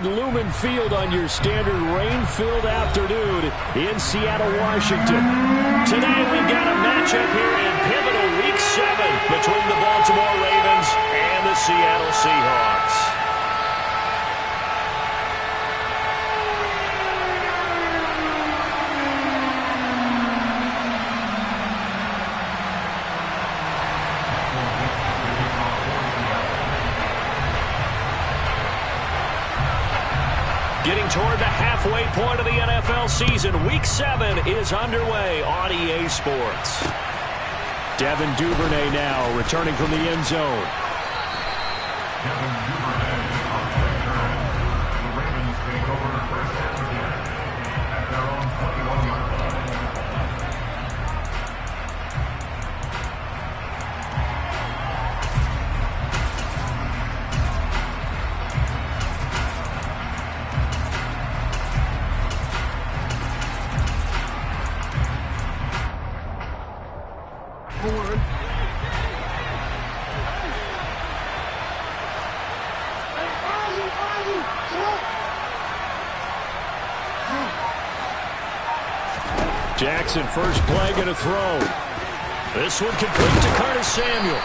Lumen Field on your standard rain-filled afternoon in Seattle, Washington. Today we've got a matchup here in pivotal Week 7 between the Baltimore Ravens and the Seattle Seahawks. Getting toward the halfway point of the NFL season, Week 7 is underway on EA Sports. Devin Duvernay now returning from the end zone. Devin Duvernay on second down. The Ravens take over first and 10 at their own 21-yard line. Jackson, first play, going to throw. This one complete to Curtis Samuel.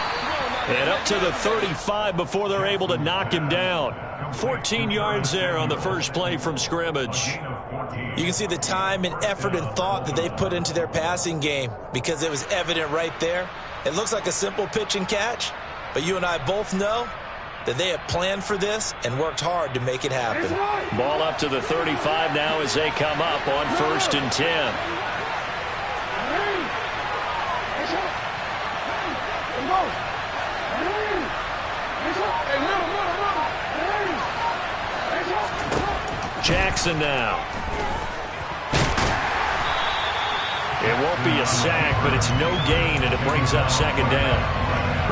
And up to the 35 before they're able to knock him down. 14 yards there on the first play from scrimmage. You can see the time and effort and thought that they've put into their passing game because it was evident right there. It looks like a simple pitch and catch, but you and I both know that they have planned for this and worked hard to make it happen. Ball up to the 35 now as they come up on 1st and 10. Jackson now. It won't be a sack, but it's no gain, and it brings up 2nd down.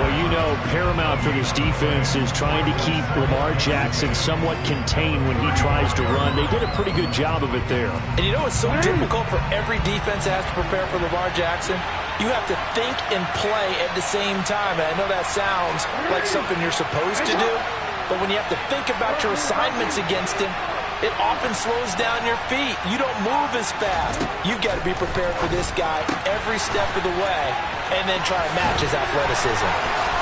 Well, you know, paramount for this defense is trying to keep Lamar Jackson somewhat contained when he tries to run. They did a pretty good job of it there. And you know what's so difficult for every defense that has to prepare for Lamar Jackson? You have to think and play at the same time. And I know that sounds like something you're supposed to do, but when you have to think about your assignments against him, it often slows down your feet. You don't move as fast. You've got to be prepared for this guy every step of the way and then try and match his athleticism.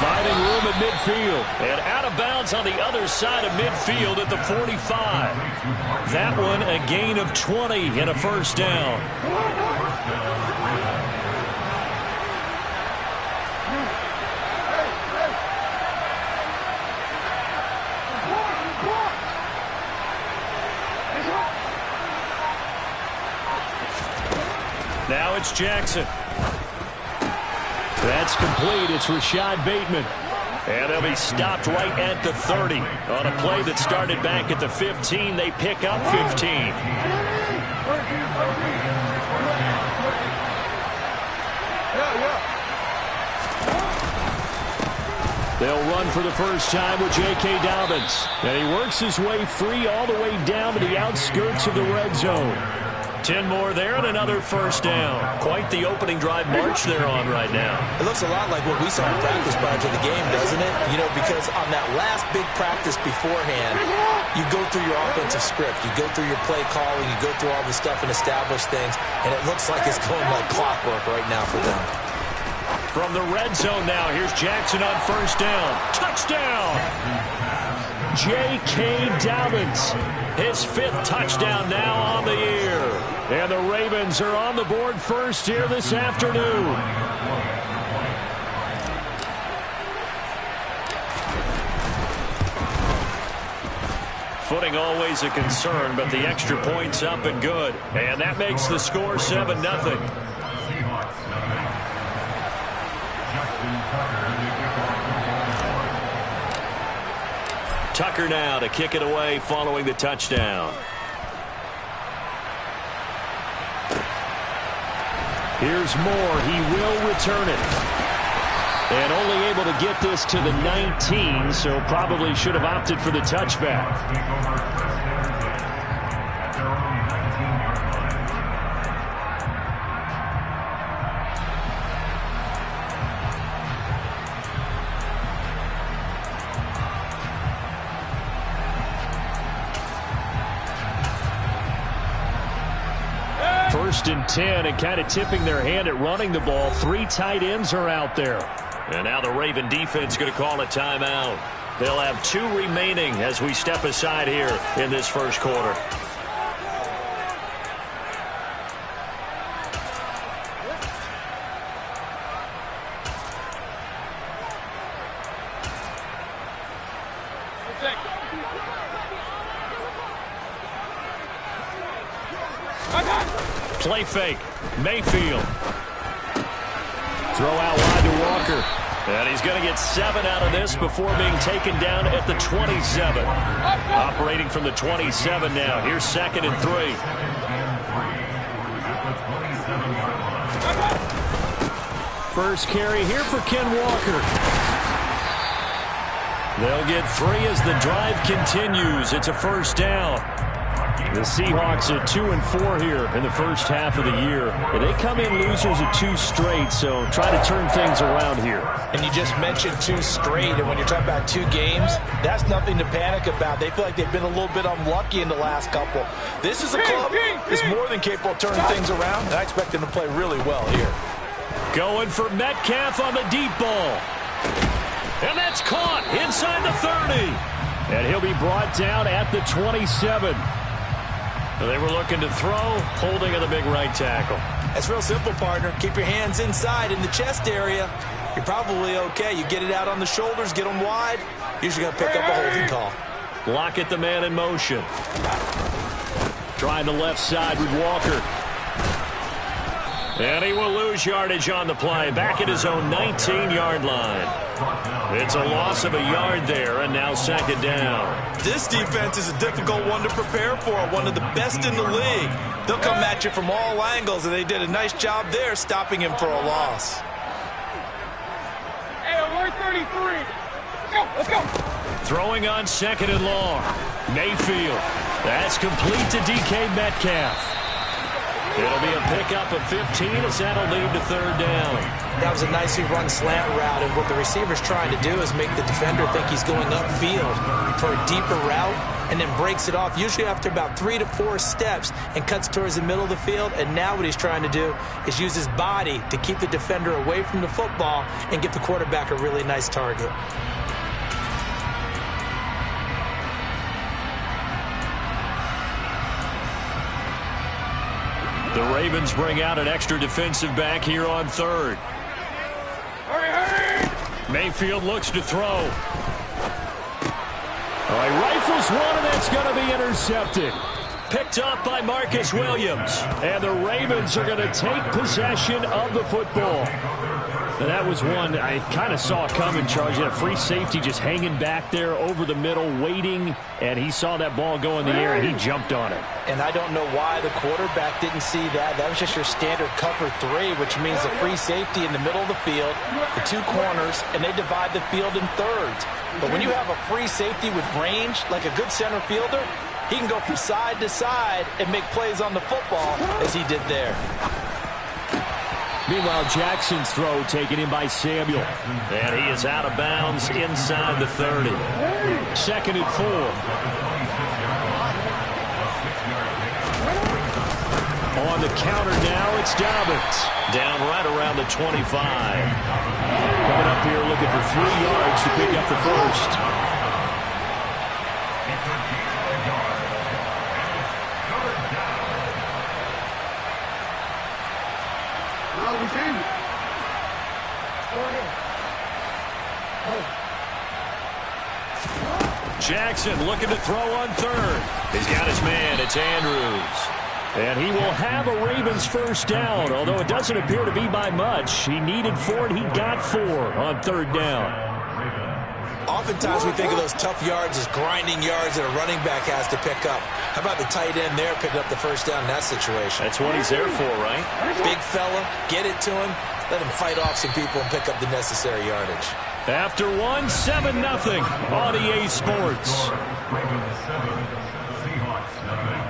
Finding room at midfield. And out of bounds on the other side of midfield at the 45. That one a gain of 20 and a first down. Now it's Jackson. That's complete. It's Rashad Bateman. And they'll be stopped right at the 30. On a play that started back at the 15, they pick up 15. They'll run for the first time with J.K. Dobbins. And he works his way free all the way down to the outskirts of the red zone. 10 more there and another first down. Quite the opening drive march they're on right now. It looks a lot like what we saw in practice prior to the game, doesn't it? You know, because on that last big practice beforehand, you go through your offensive script. You go through your play calling. You go through all the stuff and establish things. And it looks like it's going like clockwork right now for them. From the red zone now, here's Jackson on first down. Touchdown! J.K. Dobbins, his 5th touchdown now on the year. And the Ravens are on the board first here this afternoon. Footing always a concern, but the extra point's up and good. And that makes the score 7-0. Tucker now to kick it away following the touchdown. Here's Moore. He will return it. And only able to get this to the 19, so probably should have opted for the touchback. 1st and 10 and kind of tipping their hand at running the ball. 3 tight ends are out there. And now the Raven defense going to call a timeout. They'll have 2 remaining as we step aside here in this first quarter. Play fake. Mayfield. Throw out wide to Walker. And he's going to get 7 out of this before being taken down at the 27. Operating from the 27 now. Here's 2nd and 3. First carry here for Ken Walker. They'll get 3 as the drive continues. It's a first down. The Seahawks at 2 and 4 here in the first half of the year. And they come in losers of 2 straight, so try to turn things around here. And you just mentioned 2 straight, and when you're talking about 2 games, that's nothing to panic about. They feel like they've been a little bit unlucky in the last couple. This is a club that's more than capable of turning things around, and I expect them to play really well here. Going for Metcalf on the deep ball. And that's caught inside the 30. And he'll be brought down at the 27. They were looking to throw, holding of the big right tackle. That's real simple, partner. Keep your hands inside in the chest area. You're probably okay. You get it out on the shoulders, get them wide. Usually going to pick up a holding call. Lockett the man in motion. Trying the left side with Walker. And he will lose yardage on the play. Back at his own 19-yard line. It's a loss of a yard there, and now 2nd down. This defense is a difficult one to prepare for, one of the best in the league. They'll come at you from all angles, and they did a nice job there stopping him for a loss. Hey, we're 33. Let's go. Throwing on 2nd and long. Mayfield. That's complete to DK Metcalf. It'll be a pickup of 15 as that'll lead to 3rd down. That was a nicely run slant route, and what the receiver's trying to do is make the defender think he's going upfield for a deeper route and then breaks it off, usually after about 3 to 4 steps, and cuts towards the middle of the field. And now what he's trying to do is use his body to keep the defender away from the football and give the quarterback a really nice target. The Ravens bring out an extra defensive back here on 3rd. Hurry! Mayfield looks to throw. All right, rifles one, and that's going to be intercepted. Picked up by Marcus Williams. And the Ravens are going to take possession of the football. Now, that was one I kind of saw coming, Charles. You had a free safety just hanging back there over the middle, waiting, and he saw that ball go in the air, and he jumped on it. And I don't know why the quarterback didn't see that. That was just your standard cover 3, which means a free safety in the middle of the field, the 2 corners, and they divide the field in thirds. But when you have a free safety with range, like a good center fielder, he can go from side to side and make plays on the football as he did there. Meanwhile, Jackson's throw taken in by Samuel. And he is out of bounds inside the 30. 2nd and 4. On the counter now, it's Dobbins. Down right around the 25. Coming up here looking for 3 yards to pick up the first. Jackson looking to throw on 3rd. He's got his man. It's Andrews. And he will have a Ravens first down, although it doesn't appear to be by much. He needed 4, and he got 4 on 3rd down. Oftentimes we think of those tough yards as grinding yards that a running back has to pick up. How about the tight end there picking up the first down in that situation? That's what he's there for, right? Big fella, get it to him, let him fight off some people and pick up the necessary yardage. After 1, 7-0 on EA Sports. Ravens 7, Seahawks 9.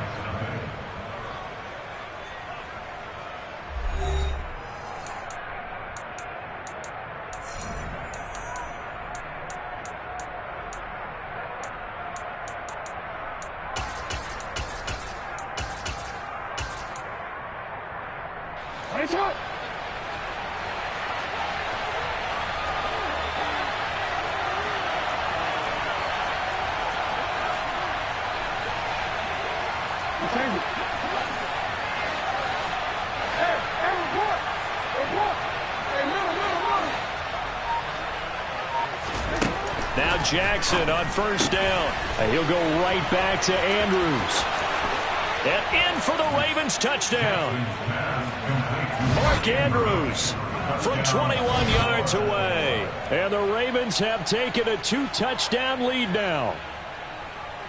Now Jackson on first down. And he'll go right back to Andrews. And in for the Ravens touchdown. Mark Andrews from 21 yards away. And the Ravens have taken a 2-touchdown lead now.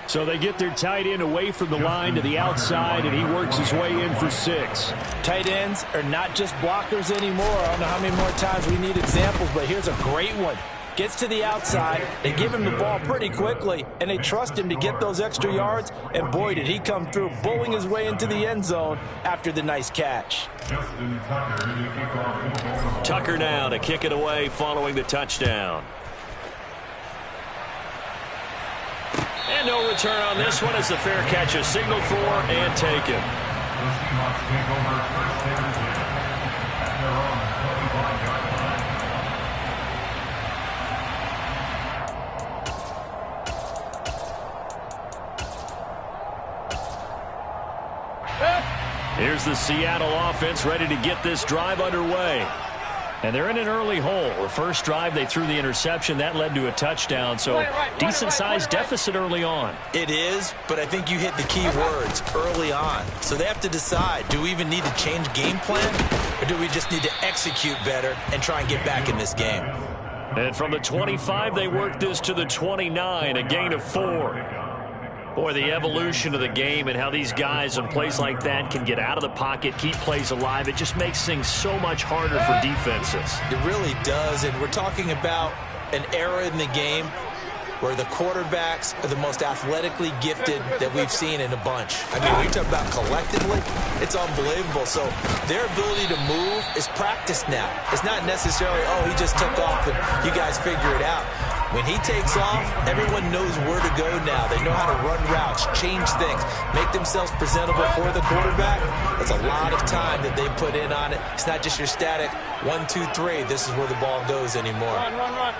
So they get their tight end away from the line to the outside, and he works his way in for 6. Tight ends are not just blockers anymore. I don't know how many more times we need examples, but here's a great one. Gets to the outside, they give him the ball pretty quickly, and they trust him to get those extra yards, and boy, did he come through, bowling his way into the end zone after the nice catch. Tucker now to kick it away following the touchdown. And no return on this one as the fair catch is signaled for and taken. The Seahawks take over first and 10 at their own 25-yard line. Here's the Seattle offense ready to get this drive underway. And they're in an early hole. The first drive, they threw the interception. That led to a touchdown, so decent-sized deficit early on. It is, but I think you hit the key words, early on. So they have to decide, do we even need to change game plan, or do we just need to execute better and try and get back in this game? And from the 25, they work this to the 29, a gain of 4. Boy, the evolution of the game and how these guys in plays like that can get out of the pocket, keep plays alive, it just makes things so much harder for defenses. It really does, and we're talking about an era in the game where the quarterbacks are the most athletically gifted that we've seen in a bunch. I mean, we talk about collectively, it's unbelievable. So their ability to move is practiced now. It's not necessarily, oh, he just took off and you guys figure it out. When he takes off, everyone knows where to go now. They know how to run routes, change things, make themselves presentable for the quarterback. It's a lot of time that they put in on it. It's not just your static 1, 2, 3. This is where the ball goes anymore. Run.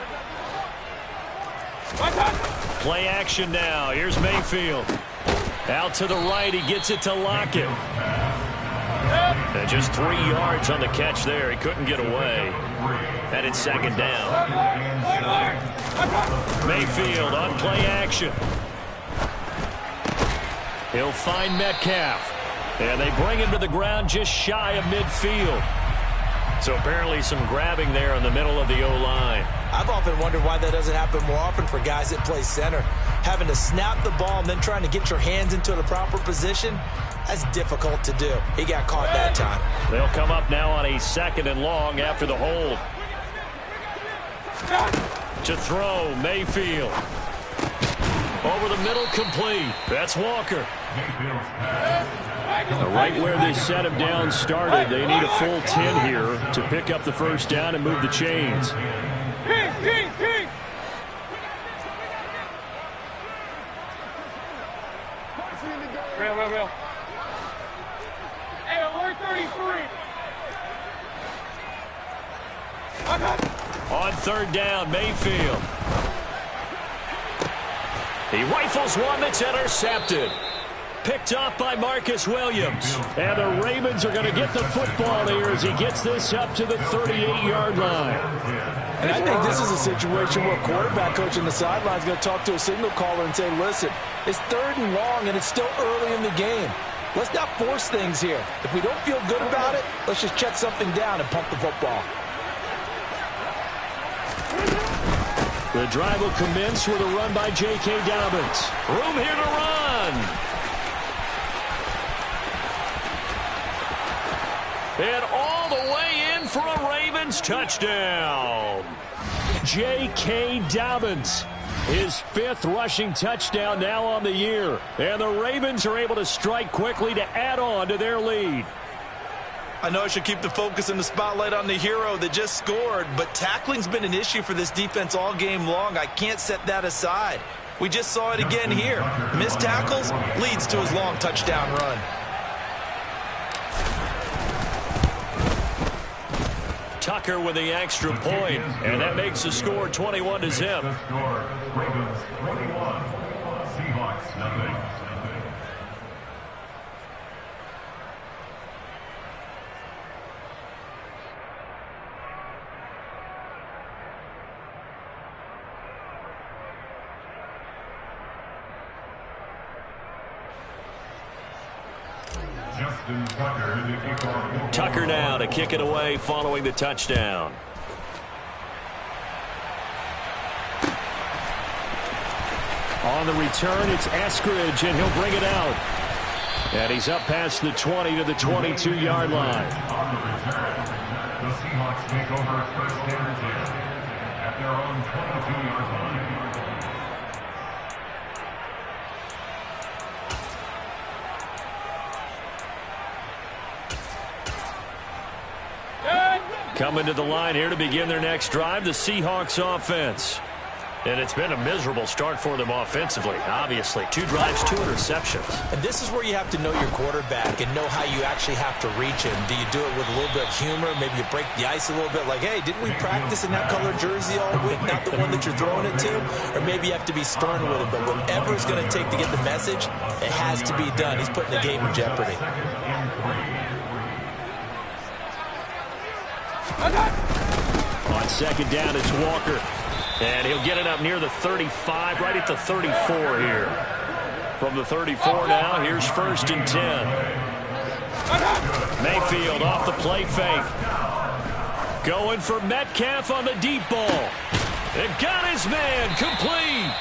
Play action now. Here's Mayfield. Out to the right. He gets it to Lockett. And just 3 yards on the catch there. He couldn't get away. And it's second down. Mayfield on play action. He'll find Metcalf. And they bring him to the ground just shy of midfield. So apparently some grabbing there in the middle of the O-line. I've often wondered why that doesn't happen more often for guys that play center. Having to snap the ball and then trying to get your hands into the proper position, that's difficult to do. He got caught that time. They'll come up now on a 2nd and long after the hold. To throw, Mayfield. Over the middle, complete. That's Walker. Right where they set him down started, they need a full 10 here to pick up the first down and move the chains. King. Real. Hey, alert 33. On 3rd down, Mayfield. He rifles one that's intercepted. Picked off by Marcus Williams. And the Ravens are going to get the football here as he gets this up to the 38-yard line. And I think this is a situation where a quarterback coach on the sideline is going to talk to a signal caller and say, listen, it's 3rd and long and it's still early in the game. Let's not force things here. If we don't feel good about it, let's just shut something down and pump the football. The drive will commence with a run by J.K. Dobbins. Room here to run. And all the way in for a Ravens touchdown. J.K. Dobbins, his 5th rushing touchdown now on the year. And the Ravens are able to strike quickly to add on to their lead. I know I should keep the focus and the spotlight on the hero that just scored, but tackling's been an issue for this defense all game long. I can't set that aside. We just saw it again here. Missed tackles leads to his long touchdown run. Tucker with the extra point, and that makes the score 21-0. The score, Ravens 21, Seahawks nothing. Tucker now to kick it away following the touchdown. On the return, it's Eskridge, and he'll bring it out. And he's up past the 20 to the 22-yard line. On the return, the Seahawks take over first and 10 at their own 22-yard line. Coming to the line here to begin their next drive, the Seahawks offense. And it's been a miserable start for them offensively, obviously. 2 drives, 2 interceptions. And this is where you have to know your quarterback and know how you actually have to reach him. Do you do it with a little bit of humor? Maybe you break the ice a little bit like, hey, didn't we practice in that color jersey all week, not the one that you're throwing it to? Or maybe you have to be stern with him. But whatever it's going to take to get the message, it has to be done. He's putting the game in jeopardy. On second down, it's Walker. And he'll get it up near the 35, right at the 34 here. From the 34 now, here's first and 10. Mayfield off the play fake. Going for Metcalf on the deep ball. And got his man complete.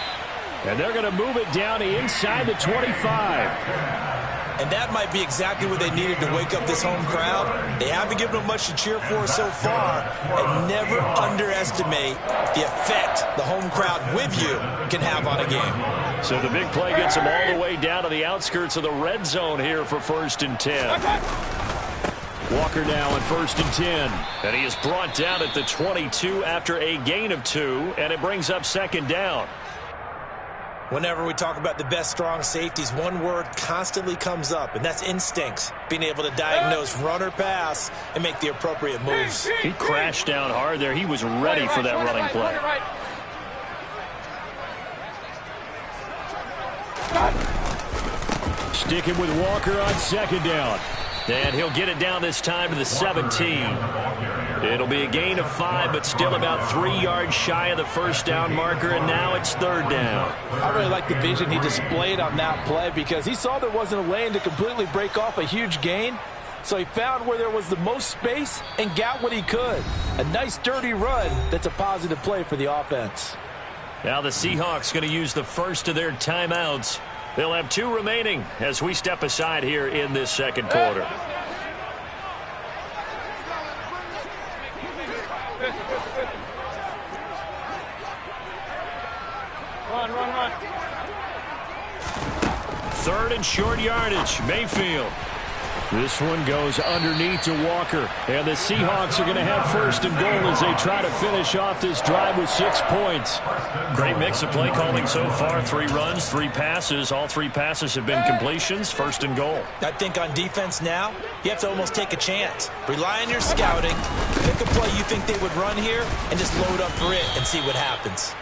And they're going to move it down to inside the 25. And that might be exactly what they needed to wake up this home crowd. They haven't given them much to cheer for so far. And never underestimate the effect the home crowd with you can have on a game. So the big play gets them all the way down to the outskirts of the red zone here for first and 10. Walker now on first and 10. And he is brought down at the 22 after a gain of 2. And it brings up second down. Whenever we talk about the best strong safeties, one word constantly comes up, and that's instincts. Being able to diagnose run or pass and make the appropriate moves. He crashed down hard there. He was ready for that running play. Sticking with Walker on second down. And he'll get it down this time to the 17. It'll be a gain of 5, but still about 3 yards shy of the first down marker, and now it's third down. I really like the vision he displayed on that play because he saw there wasn't a lane to completely break off a huge gain. So he found where there was the most space and got what he could. A nice dirty run that's a positive play for the offense. Now the Seahawks going to use the first of their timeouts. They'll have 2 remaining as we step aside here in this second quarter. Run. Third and short yardage. Mayfield. This one goes underneath to Walker. And the Seahawks are going to have first and goal as they try to finish off this drive with 6 points. Great mix of play calling so far. 3 runs, 3 passes. All 3 passes have been completions. First and goal. I think on defense now, you have to almost take a chance. Rely on your scouting. Pick a play you think they would run here and just load up for it and see what happens.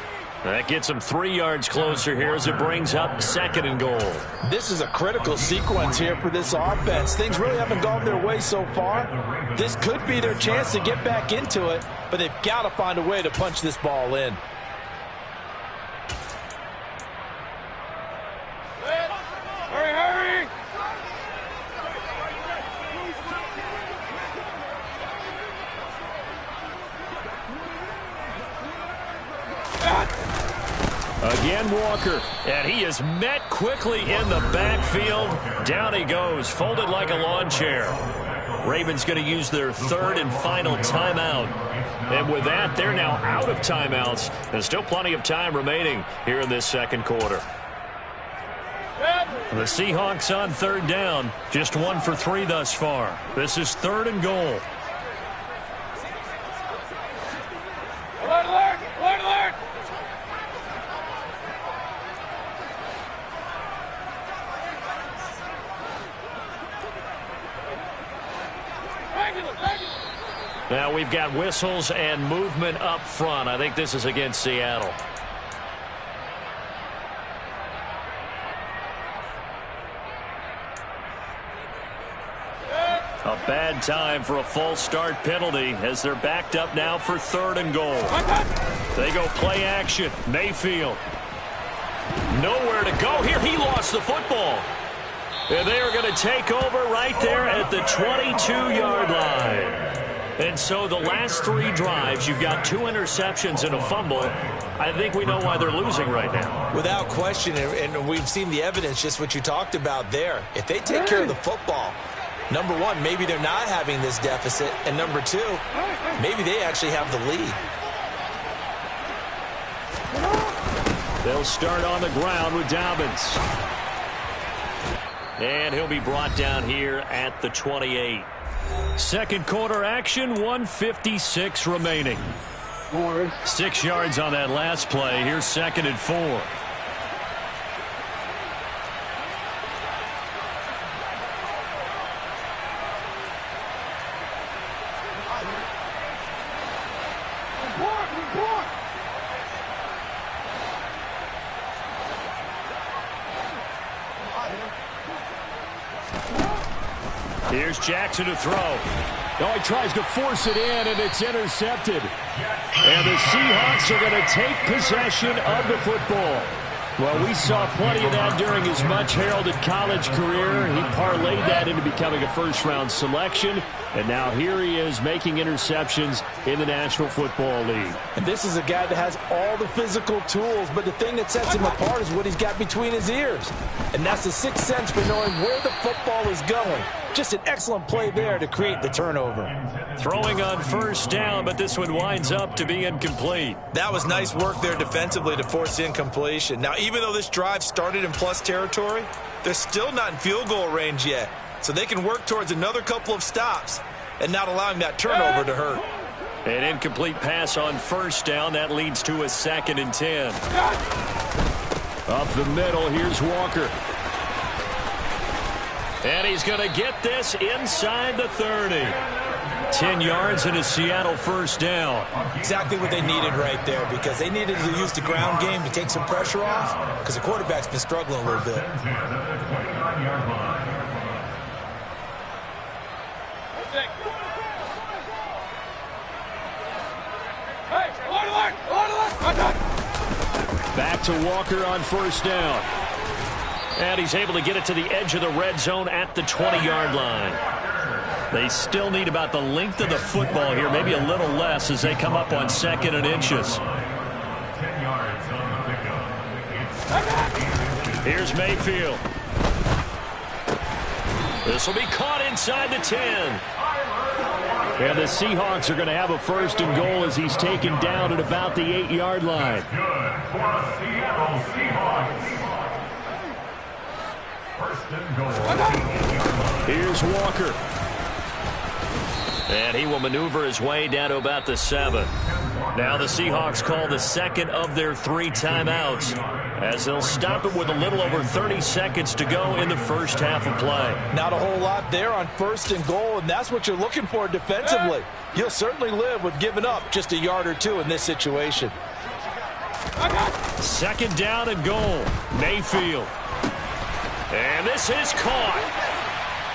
That gets them 3 yards closer here as it brings up second and goal. This is a critical sequence here for this offense. Things really haven't gone their way so far. This could be their chance to get back into it, but they've got to find a way to punch this ball in. Hurry! Again, Walker, and he is met quickly in the backfield. Down he goes, folded like a lawn chair. Ravens going to use their 3rd and final timeout. And with that, they're now out of timeouts. There's still plenty of time remaining here in this second quarter. The Seahawks on third down, just 1 for 3 thus far. This is 3rd and goal. Alert! Now we've got whistles and movement up front. I think this is against Seattle. A bad time for a false start penalty as they're backed up now for 3rd and goal. They go play action. Mayfield. Nowhere to go here. He lost the football. And they are going to take over right there at the 22-yard line. And so the last 3 drives, you've got 2 interceptions and a fumble. I think we know why they're losing right now. Without question, and we've seen the evidence, just what you talked about there. If they take care of the football, number one, maybe they're not having this deficit. And number 2, maybe they actually have the lead. They'll start on the ground with Dobbins. And he'll be brought down here at the 28. Second quarter action, 1:56 remaining. 6 yards on that last play. Here's 2nd and 4. Here's Jackson to throw. Oh, he tries to force it in, and it's intercepted. And the Seahawks are going to take possession of the football. Well, we saw plenty of that during his much-heralded college career. He parlayed that into becoming a first-round selection, and now here he is making interceptions in the National Football League. And this is a guy that has all the physical tools, but the thing that sets him apart is what he's got between his ears. And that's the sixth sense for knowing where the football is going. Just an excellent play there to create the turnover. Throwing on first down, but this one winds up to be incomplete. That was nice work there defensively to force incompletion. Now, even though this drive started in plus territory, they're still not in field goal range yet. So they can work towards another couple of stops and not allowing that turnover to hurt. An incomplete pass on first down. That leads to a 2nd and 10. Up the middle, here's Walker. And he's going to get this inside the 30. 10 yards and a Seattle first down. Exactly what they needed right there, because they needed to use the ground game to take some pressure off, because the quarterback's been struggling a little bit. Back to Walker on first down. And he's able to get it to the edge of the red zone at the 20-yard line. They still need about the length of the football here, maybe a little less as they come up on 2nd and inches. 10 yards on the pickup. Here's Mayfield. This will be caught inside the 10. And the Seahawks are going to have a 1st and goal as he's taken down at about the 8-yard line. Good for Seattle Seahawks. 1st and goal. Here's Walker. And he will maneuver his way down to about the 7. Now the Seahawks call the 2nd of their 3 timeouts as they'll stop it with a little over 30 seconds to go in the first half of play. Not a whole lot there on 1st and goal, and that's what you're looking for defensively. You'll certainly live with giving up just a yard or 2 in this situation. 2nd down and goal. Mayfield. And this is caught.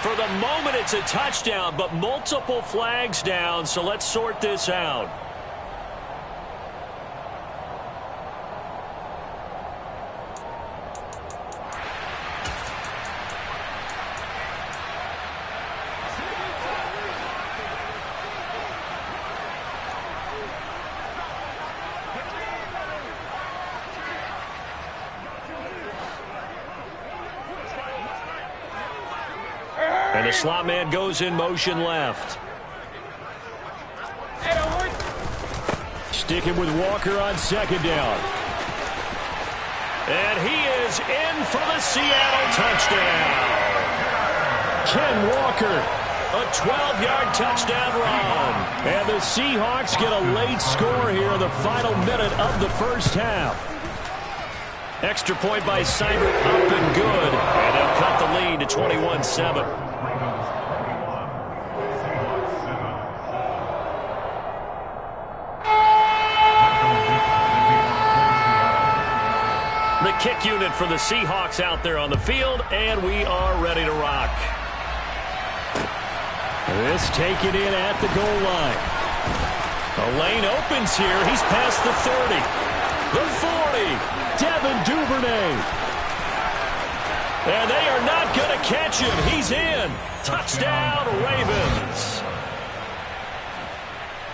For the moment, it's a touchdown, but multiple flags down, so let's sort this out. And the slot man goes in motion left. Sticking with Walker on 2nd down. And he is in for the Seattle touchdown. Ken Walker. A 12-yard touchdown run. And the Seahawks get a late score here in the final minute of the first half. Extra point by Seibert, up and good. And they'll cut the lead to 21-7. The kick unit for the Seahawks out there on the field, and we are ready to rock. This taken in at the goal line. The lane opens here. He's past the 30. The 40. Devin Duvernay. And they are not going to catch him. He's in. Touchdown, Ravens.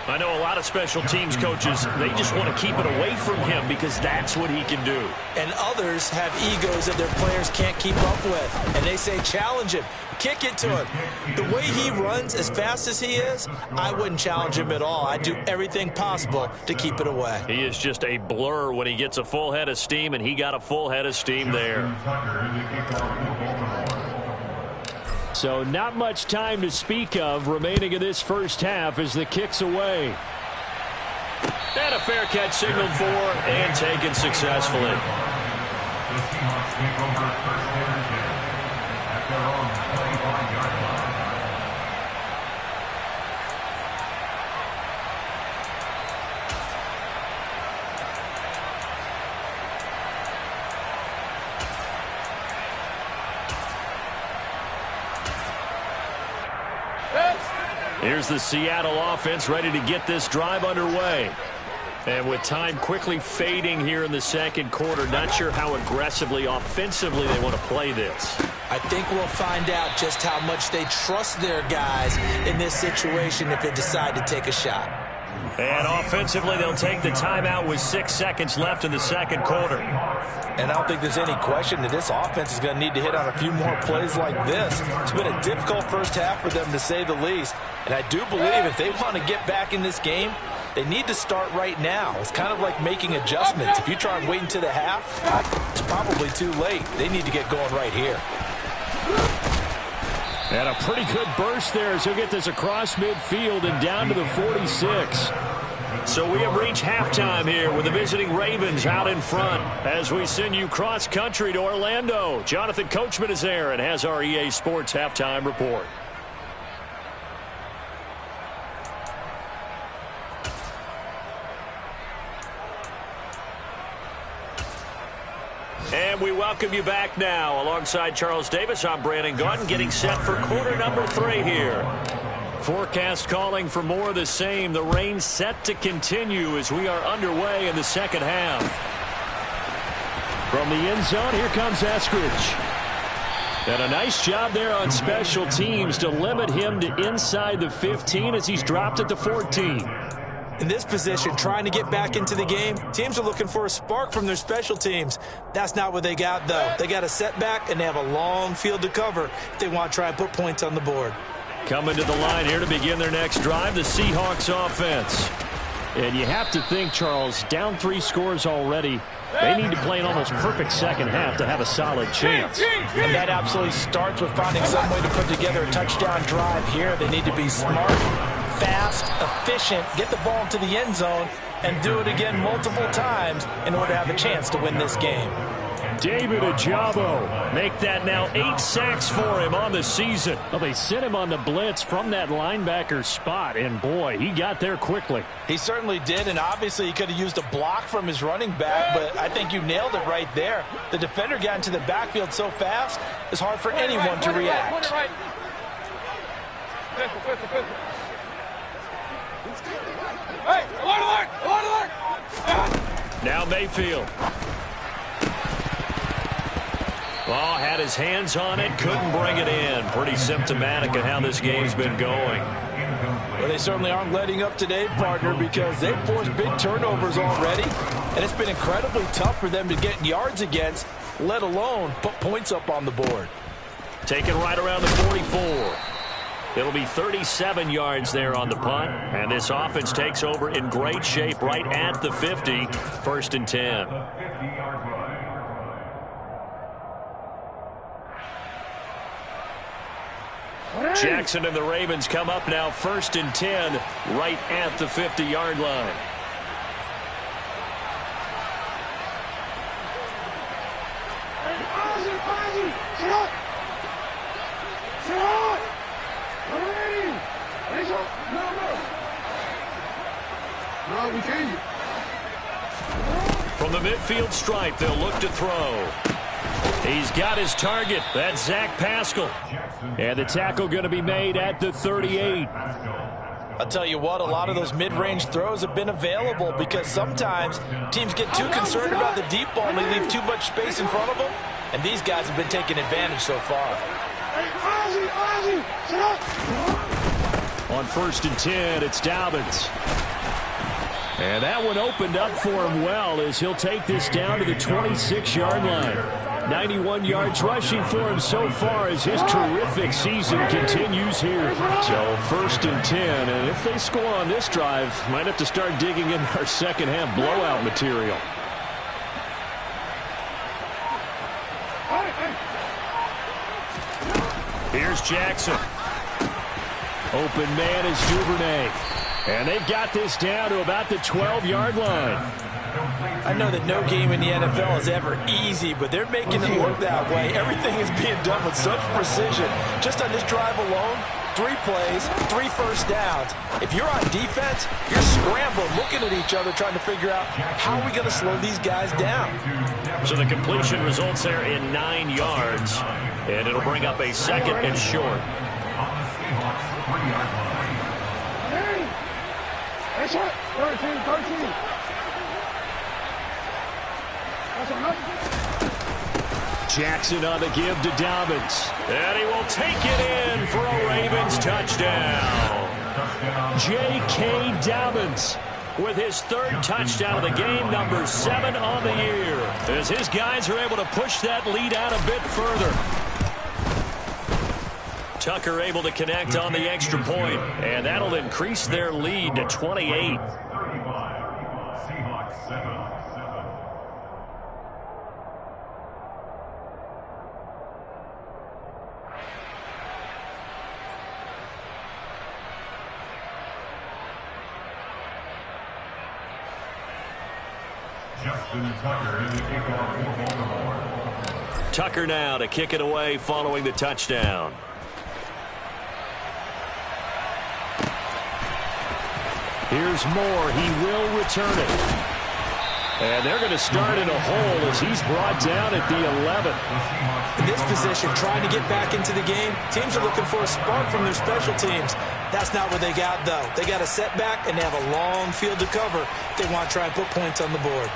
I know a lot of special teams coaches, they just want to keep it away from him because that's what he can do. And others have egos that their players can't keep up with. And they say, challenge him. Kick it to him. The way he runs as fast as he is, I wouldn't challenge him at all. I'd do everything possible to keep it away. He is just a blur when he gets a full head of steam, and he got a full head of steam there. So not much time to speak of remaining in this first half as the kick's away. And a fair catch signaled for and taken successfully. The Seahawks take over first and 10 at their own 25-yard line. Here's the Seattle offense ready to get this drive underway. And with time quickly fading here in the second quarter, not sure how aggressively, offensively they want to play this. I think we'll find out just how much they trust their guys in this situation if they decide to take a shot. And offensively, they'll take the timeout with 6 seconds left in the second quarter. And I don't think there's any question that this offense is going to need to hit on a few more plays like this. It's been a difficult first half for them, to say the least. And I do believe if they want to get back in this game, they need to start right now. It's kind of like making adjustments. If you try and wait until the half, it's probably too late. They need to get going right here. And a pretty good burst there as he'll get this across midfield and down to the 46. So we have reached halftime here with the visiting Ravens out in front as we send you cross-country to Orlando. Jonathan Coachman is there and has our EA Sports halftime report. And we welcome you back now. Alongside Charles Davis, I'm Brandon Gaudin, getting set for quarter number 3 here. Forecast calling for more of the same. The rain set to continue as we are underway in the second half. From the end zone, here comes Eskridge. And a nice job there on special teams to limit him to inside the 15 as he's dropped at the 14. In this position, trying to get back into the game, teams are looking for a spark from their special teams. That's not what they got, though. They got a setback, and they have a long field to cover if they want to try and put points on the board. Coming to the line here to begin their next drive, the Seahawks offense. And you have to think, Charles, down 3 scores already. They need to play an almost perfect second half to have a solid chance. And that absolutely starts with finding some way to put together a touchdown drive here. They need to be smart, fast, efficient, get the ball into the end zone, and do it again multiple times in order to have a chance to win this game. David Ajabo, Make that now 8 sacks for him on the season. well, they sent him on the blitz from that linebacker spot, and boy, he got there quickly. He certainly did, and obviously he could have used a block from his running back, but I think you nailed it right there. The defender got into the backfield so fast, it's hard for anyone to react. Now Mayfield. Ball had his hands on it, couldn't bring it in. Pretty symptomatic of how this game's been going. Well, they certainly aren't letting up today, partner, because they've forced big turnovers already, and it's been incredibly tough for them to get yards against, let alone put points up on the board. Taken right around the 44. It'll be 37 yards there on the punt, and this offense takes over in great shape right at the 50, 1st and 10. Jackson and the Ravens come up now 1st and 10 right at the 50-yard line. From the midfield stripe, they'll look to throw. He's got his target. That's Zach Pascal. And the tackle going to be made at the 38. I'll tell you what, a lot of those mid-range throws have been available because sometimes teams get too concerned about the deep ball and they leave too much space in front of them, and these guys have been taking advantage so far. On 1st and 10, it's Dobbins. And that one opened up for him well as he'll take this down to the 26-yard line. 91 yards rushing for him so far as his terrific season continues here. So 1st and 10, and if they score on this drive, might have to start digging in our second half blowout material. Here's Jackson. Open man is Duvernay. And they've got this down to about the 12-yard line. I know that no game in the NFL is ever easy, but they're making it look that way. Everything is being done with such precision. Just on this drive alone, 3 plays, 3 first downs. If you're on defense, you're scrambling, looking at each other, trying to figure out how are we going to slow these guys down. So the completion results there in 9 yards, and it'll bring up a 2nd and short. That's it. 13. Jackson on the give to Dobbins. And he will take it in for a Ravens touchdown. J.K. Dobbins with his 3rd touchdown of the game, number 7 on the year, as his guys are able to push that lead out a bit further. Tucker able to connect on the extra point, and that'll increase their lead to 28. Tucker now to kick it away following the touchdown. Here's Moore. He will return it. And they're going to start in a hole as he's brought down at the 11. In this position, trying to get back into the game, teams are looking for a spark from their special teams. That's not what they got, though. They got a setback, and they have a long field to cover if they want to try and put points on the board.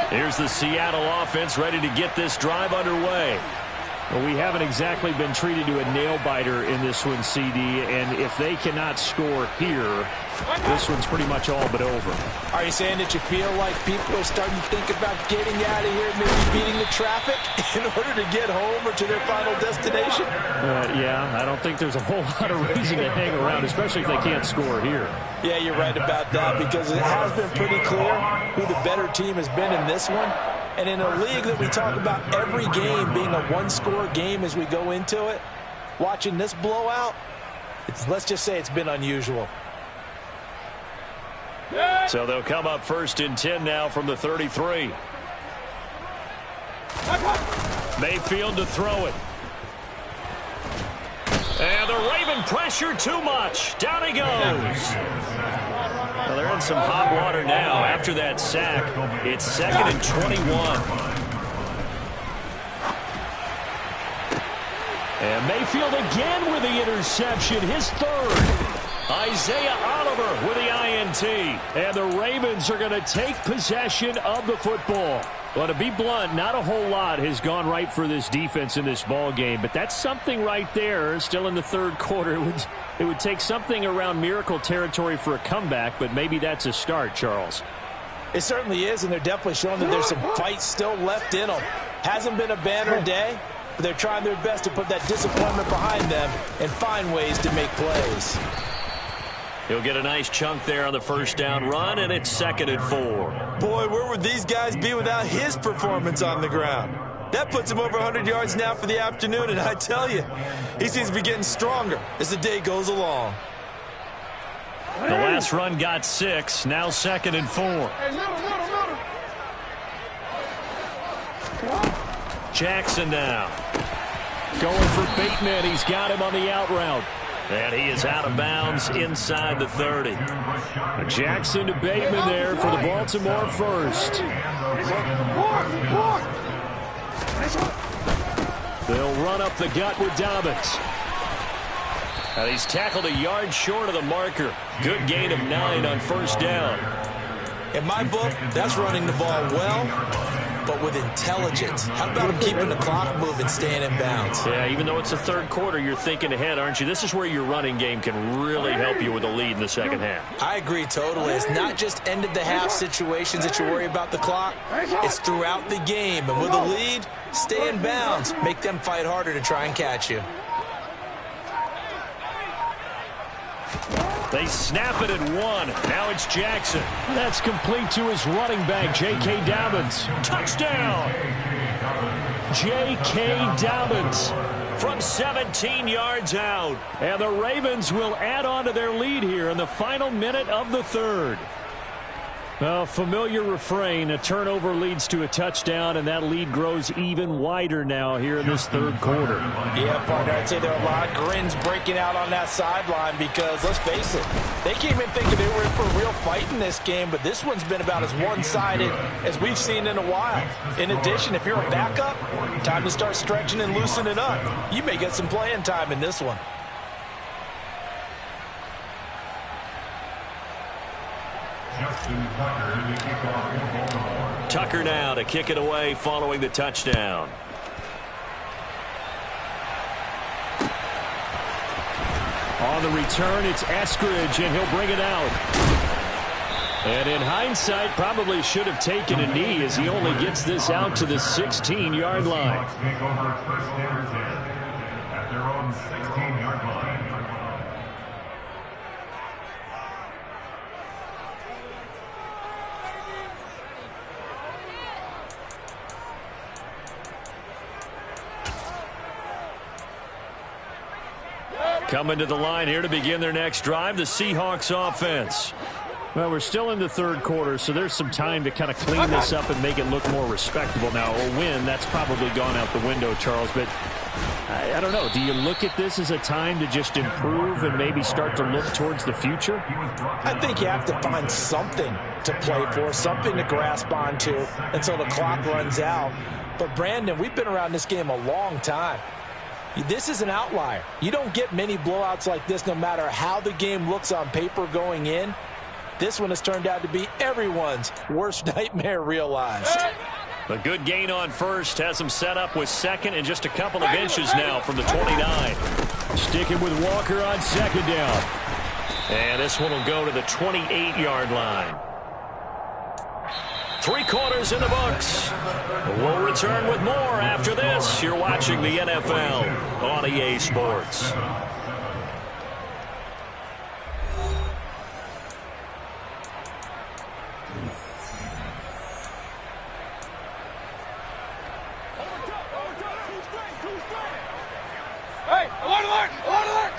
Here's the Seattle offense ready to get this drive underway. Well, we haven't exactly been treated to a nail-biter in this one, CD, and if they cannot score here, this one's pretty much all but over. Are you saying that you feel like people are starting to think about getting out of here, maybe beating the traffic in order to get home or to their final destination? Yeah, I don't think there's a whole lot of reason to hang around, especially if they can't score here. Yeah, you're right about that, because it has been pretty clear who the better team has been in this one. And in a league that we talk about every game being a one-score game as we go into it, watching this blowout, let's just say it's been unusual. So they'll come up 1st and 10 now from the 33. Mayfield to throw it. And the Raven pressure too much. Down he goes. Well, they're in some hot water now. After that sack, it's 2nd and 21. And Mayfield again with the interception, his 3rd. Isaiah Oliver with the INT. And the Ravens are going to take possession of the football. Well, to be blunt, not a whole lot has gone right for this defense in this ball game, but that's something right there. Still in the 3rd quarter. It would take something around miracle territory for a comeback, but maybe that's a start, Charles. It certainly is, and they're definitely showing that there's some fight still left in them. Hasn't been a banner day, but they're trying their best to put that disappointment behind them and find ways to make plays. He'll get a nice chunk there on the 1st down run, and it's 2nd and 4. Boy, where would these guys be without his performance on the ground? That puts him over 100 yards now for the afternoon, and I tell you, he seems to be getting stronger as the day goes along. The last run got 6, now 2nd and 4. Jackson now. Going for Bateman. He's got him on the out route. And he is out of bounds inside the 30. Jackson to Bateman there for the Baltimore 1st. They'll run up the gut with Dobbins. And he's tackled a yard short of the marker. Good gain of 9 on 1st down. In my book, that's running the ball well but with intelligence. How about him keeping the clock moving, staying in bounds? Yeah, even though it's the third quarter, you're thinking ahead, aren't you? This is where your running game can really help you with a lead in the second half. I agree totally. It's not just end-of-the-half situations that you worry about the clock. It's throughout the game. And with a lead, stay in bounds. Make them fight harder to try and catch you. They snap it at one. Now it's Jackson. That's complete to his running back, J.K. Dobbins. Touchdown! J.K. Dobbins From 17 yards out. And the Ravens will add on to their lead here in the final minute of the third. A familiar refrain, a turnover leads to a touchdown, and that lead grows even wider now here in this third quarter. Yeah, partner, I'd say there are a lot of grins breaking out on that sideline because, let's face it, they came in thinking they were in for a real fight in this game, but this one's been about as one-sided as we've seen in a while. In addition, if you're a backup, time to start stretching and loosening up. You may get some playing time in this one. Tucker now to kick it away following the touchdown. On the return, it's Eskridge, and he'll bring it out. And in hindsight, probably should have taken a knee as he only gets this out to the 16-yard line. At their own 16-yard line. Coming to the line here to begin their next drive, the Seahawks offense. Well, we're still in the third quarter, so there's some time to kind of clean this up and make it look more respectable. Now, a win, that's probably gone out the window, Charles, but I don't know. Do you look at this as a time to just improve and maybe start to look towards the future? I think you have to find something to play for, something to grasp onto until the clock runs out. But, Brandon, we've been around this game a long time. This is an outlier. You don't get many blowouts like this no matter how the game looks on paper going in. This one has turned out to be everyone's worst nightmare realized. A good gain on first has them set up with second and just a couple of inches now from the 29. Sticking with Walker on second down. And this one will go to the 28-yard line. 3 quarters in the books. We'll return with more after this. You're watching the NFL on EA Sports. Hey, alert, alert, alert,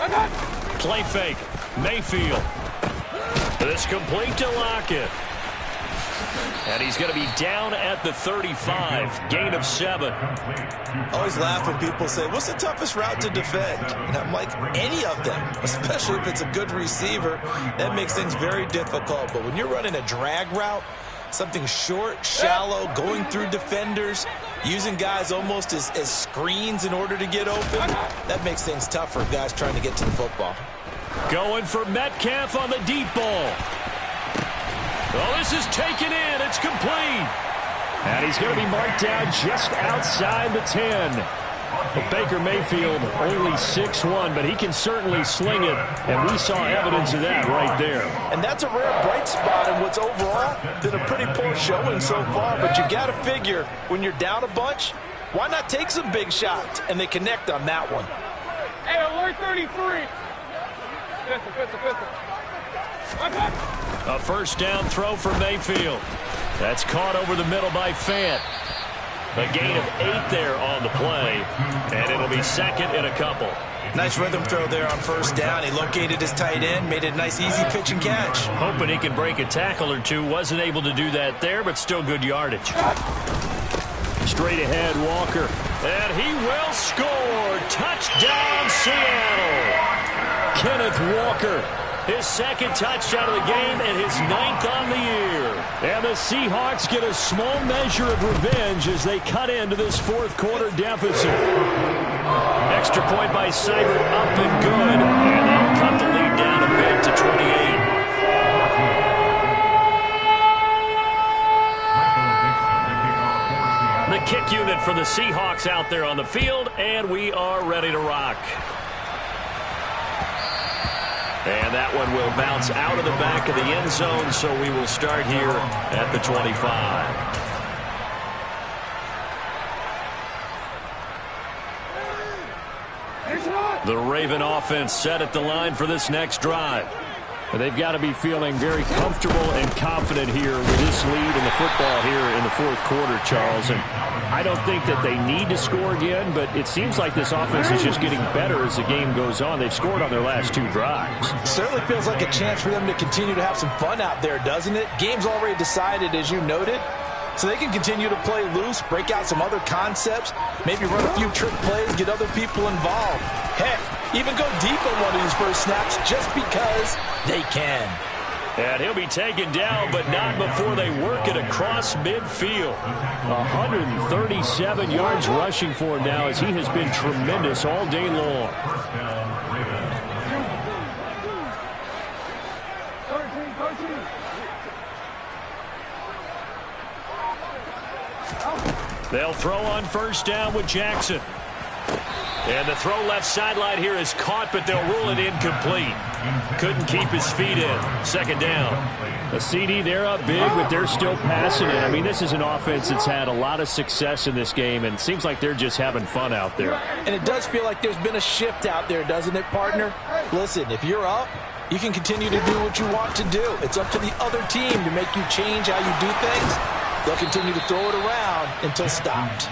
alert! Real. Play fake. Mayfield. This complete to Lockett. And he's going to be down at the 35. Gain of 7. I always laugh when people say, what's the toughest route to defend? And I'm like, any of them, especially if it's a good receiver. That makes things very difficult. But when you're running a drag route, something short, shallow, going through defenders, using guys almost as screens in order to get open, that makes things tough for guys trying to get to the football. Going for Metcalf on the deep ball. Oh, this is taken in. It's complete. And he's going to be marked down just outside the 10. But Baker Mayfield only 6'1", but he can certainly sling it, and we saw evidence of that right there. And that's a rare bright spot in what's overall been a pretty poor showing so far, but you got to figure when you're down a bunch, why not take some big shots? And they connect on that one. Hey, alert 33! Pistol. A first down throw for Mayfield. That's caught over the middle by Fant. A gain of 8 there on the play, and it'll be second and a couple. Nice rhythm throw there on first down. He located his tight end, made it a nice easy pitch and catch. Hoping he can break a tackle or two. Wasn't able to do that there, but still good yardage. Straight ahead, Walker. And he will score. Touchdown, Seattle. Kenneth Walker. His second touchdown of the game and his 9th on the year. And the Seahawks get a small measure of revenge as they cut into this fourth quarter deficit. Extra point by Seibert, up and good. And that'll cut the lead down a bit to 28. kick unit for the Seahawks out there on the field, and we are ready to rock. And that one will bounce out of the back of the end zone, so we will start here at the 25. The Raven offense set at the line for this next drive. They've got to be feeling very comfortable and confident here with this lead in the football here in the fourth quarter, Charles. And I don't think that they need to score again, but it seems like this offense is just getting better as the game goes on. They've scored on their last 2 drives. It certainly feels like a chance for them to continue to have some fun out there, doesn't it? Game's already decided, as you noted. So they can continue to play loose, break out some other concepts, maybe run a few trick plays, get other people involved. Heck, even go deep on one of these first snaps just because they can. And he'll be taken down, but not before they work it across midfield. 137 yards rushing for him now as he has been tremendous all day long. They'll throw on first down with Jackson. And the throw left sideline here is caught, but they'll rule it incomplete. Couldn't keep his feet in. Second down. A CD, they're up big, but they're still passing it. I mean, this is an offense that's had a lot of success in this game, and it seems like they're just having fun out there. And it does feel like there's been a shift out there, doesn't it, partner? Listen, if you're up, you can continue to do what you want to do. It's up to the other team to make you change how you do things. They'll continue to throw it around until stopped.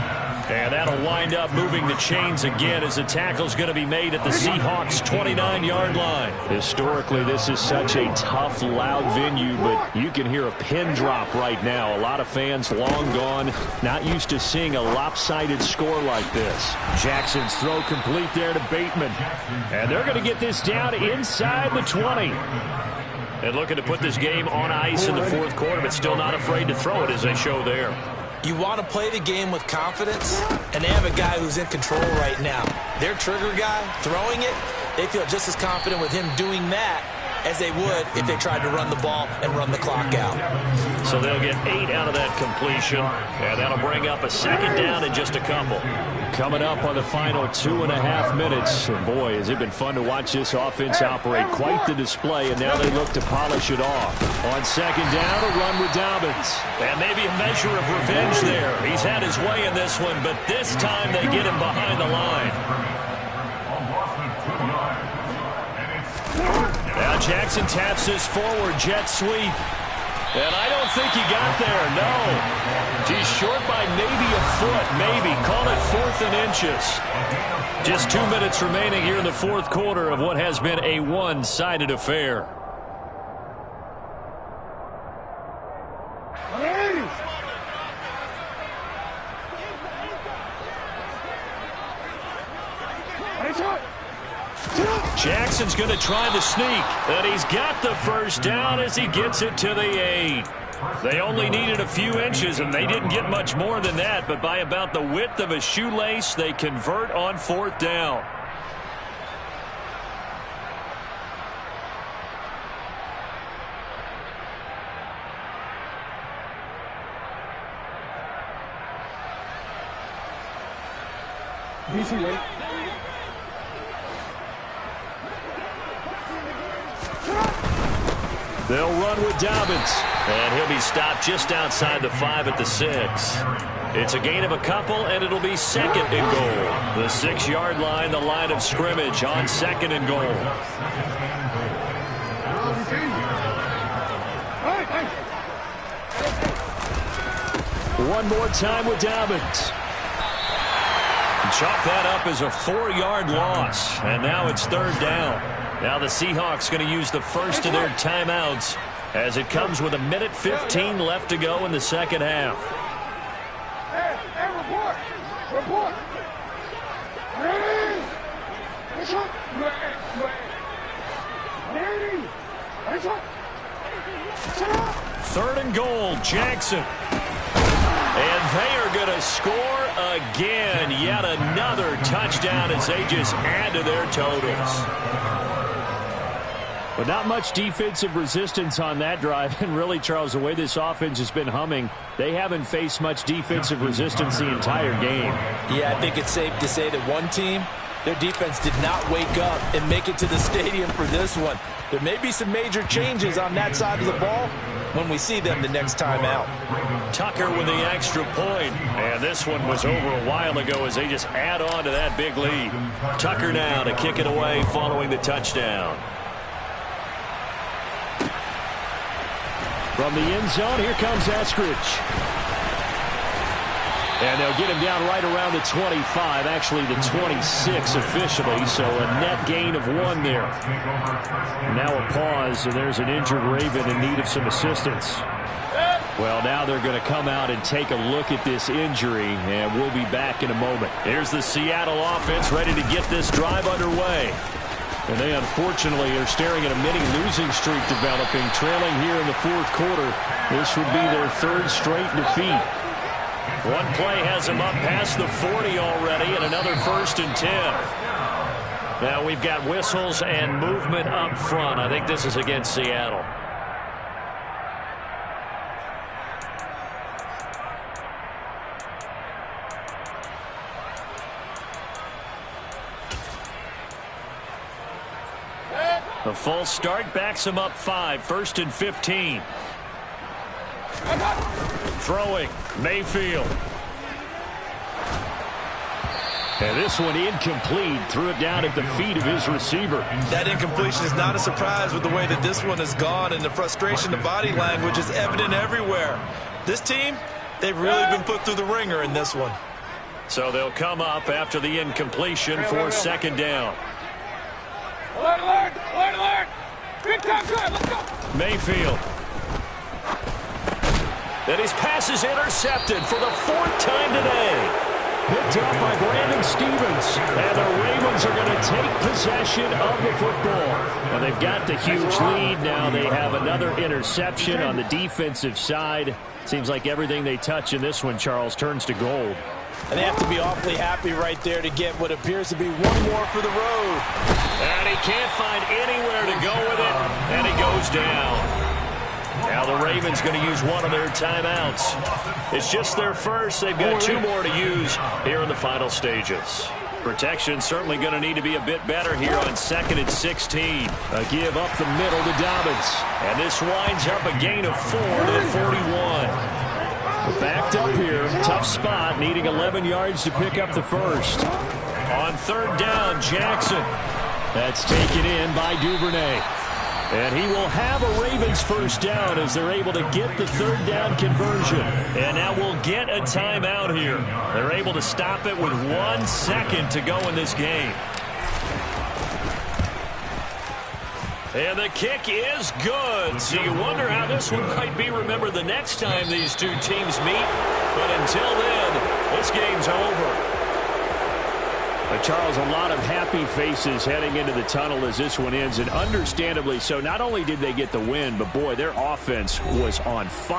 And that'll wind up moving the chains again as the tackle's going to be made at the Seahawks' 29-yard line. Historically, this is such a tough, loud venue, but you can hear a pin drop right now. A lot of fans long gone, not used to seeing a lopsided score like this. Jackson's throw complete there to Bateman. And they're going to get this down inside the 20. And looking to put this game on ice in the fourth quarter, but still not afraid to throw it as they show there. You want to play the game with confidence, and they have a guy who's in control right now. Their trigger guy, throwing it, they feel just as confident with him doing that as they would if they tried to run the ball and run the clock out. So they'll get 8 out of that completion, and that'll bring up a second down in just a couple. Coming up on the final 2.5 minutes. And boy, has it been fun to watch this offense operate. Quite the display, and now they look to polish it off. On second down, a run with Dobbins. And maybe a measure of revenge there. He's had his way in this one, but this time they get him behind the line. Now Jackson taps this forward jet sweep. And I don't think he got there, no. He's short by maybe a foot, maybe. Call it 4th and inches. Just 2 minutes remaining here in the fourth quarter of what has been a one-sided affair. Jackson's going to try the sneak, and he's got the first down as he gets it to the 8. They only needed a few inches, and they didn't get much more than that, but by about the width of a shoelace, they convert on 4th down. Easy, mate. They'll run with Dobbins, and he'll be stopped just outside the 5 at the 6. It's a gain of a couple, and it'll be second and goal. The 6-yard line, the line of scrimmage on second and goal. One more time with Dobbins. Chalk that up as a 4-yard loss, and now it's 3rd down. Now the Seahawks going to use the first of their timeouts as it comes with 1:15 left to go in the second half. Hey, report! Report! Third and goal, Jackson. And they are going to score again. Yet another touchdown as they just add to their totals. But not much defensive resistance on that drive. And really, Charles, the way this offense has been humming, they haven't faced much defensive resistance the entire game. Yeah, I think it's safe to say that one team, their defense did not wake up and make it to the stadium for this one. There may be some major changes on that side of the ball when we see them the next time out. Tucker with the extra point. And this one was over a while ago as they just add on to that big lead. Tucker now to kick it away following the touchdown. From the end zone, here comes Eskridge. And they'll get him down right around the 25, actually the 26 officially, so a net gain of 1 there. Now a pause, and there's an injured Raven in need of some assistance. Well, now they're going to come out and take a look at this injury, and we'll be back in a moment. Here's the Seattle offense ready to get this drive underway. And they unfortunately are staring at a mini losing streak developing, trailing here in the 4th quarter. This would be their 3rd straight defeat. One play has them up past the 40 already, and another 1st and 10. Now we've got whistles and movement up front. I think this is against Seattle. The false start backs him up 5, 1st and 15. Throwing, Mayfield. And this one incomplete. Threw it down at the feet of his receiver. That incompletion is not a surprise with the way that this one has gone, and the frustration, the body language is evident everywhere. This team, they've really been put through the ringer in this one. So they'll come up after the incompletion for 2nd down. Alert, alert, alert, alert. Big time drive, let's go. Mayfield. And his pass is intercepted for the 4th time today. Picked up by Brandon Stevens. And the Ravens are going to take possession of the football. And they've got the huge lead. Now they have another interception on the defensive side. Seems like everything they touch in this one, Charles, turns to gold. And they have to be awfully happy right there to get what appears to be one more for the road. And he can't find anywhere to go with it. And he goes down. Now the Ravens going to use one of their timeouts. It's just their first. They've got 2 more to use here in the final stages. Protection certainly going to need to be a bit better here on 2nd and 16. A give up the middle to Dobbins. And this winds up a gain of 4 to the 41. Backed up here, tough spot, needing 11 yards to pick up the 1st. On 3rd down, Jackson. That's taken in by Duvernay. And he will have a Ravens 1st down as they're able to get the 3rd down conversion. And now we'll get a timeout here. They're able to stop it with 1 second to go in this game. And the kick is good. So you wonder how this one might be remembered the next time these 2 teams meet. But until then, this game's over. Charles, a lot of happy faces heading into the tunnel as this one ends, and understandably so. Not only did they get the win, but boy, their offense was on fire.